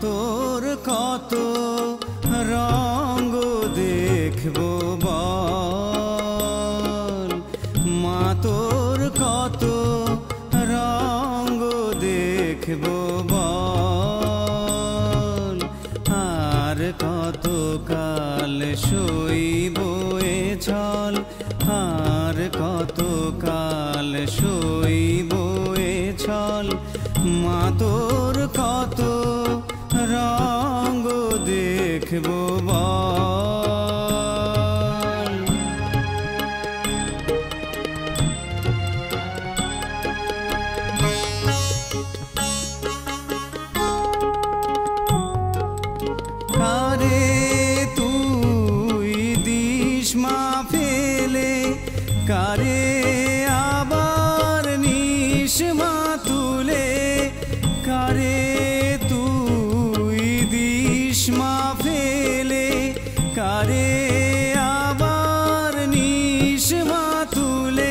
তোর কত রঙ দেখবো বল, মা তোর কত রঙ দেখবো বল। আর কত কাল সইব এ ছল, আর কত কাল সইব এ ছল। মা তোর কত রঙ দেখবো বল। কারে তুই দিস মা ফেলে, কারে আবার নিস মা তুলে। কারে তুই দিস মা ফেলে, কারে আবার নিস মা তুলে।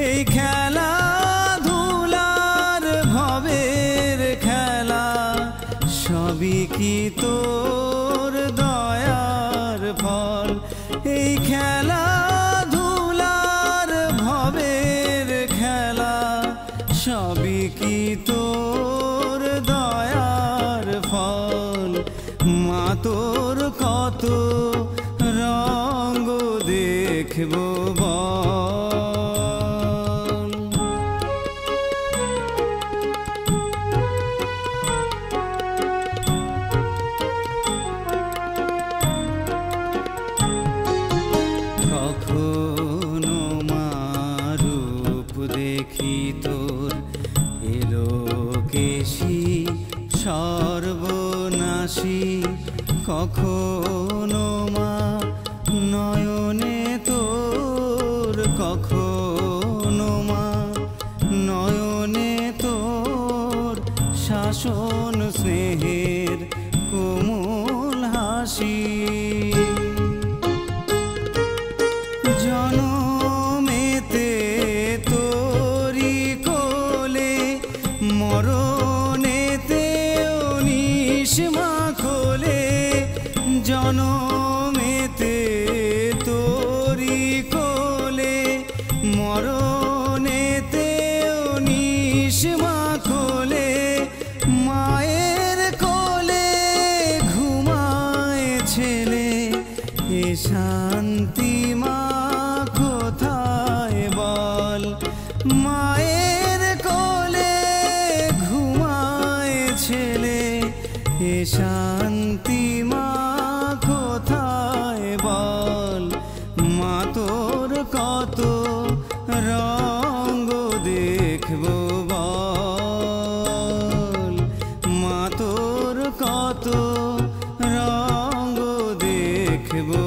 এই খেলা ধুলার ভবের খেলা, সবই কি তোর দয়ার ফল। এই খেলা ধুলার ভবের খেলা, সবই কি তোর দয়ার ফল। মা তোর কত রঙ দেখবো বল। কখনো মা রূপ দেখি তোর এলোকেশী সর্বনাশী। কখনো মা নয়নে তোর, কখনো মা নয়নে তোর শাসন স্নেহের কোমল হাসি। জনমেতে তোরি কোলে, মরণেতেও নিস মা কোলে। জনমেতে তোরি কোলে, মরণেতেও নিস মা কোলে। মায়ের কোলে ঘুমায় ছেলে, এ শান্তি মা কোথায় বল। মায়ের কোলে ঘুমায় ছেলে, এ শান্তি মা কোথায় বল। মা তোর কত রঙ দেখবো বল, মা তোর কত রঙ দেখবো।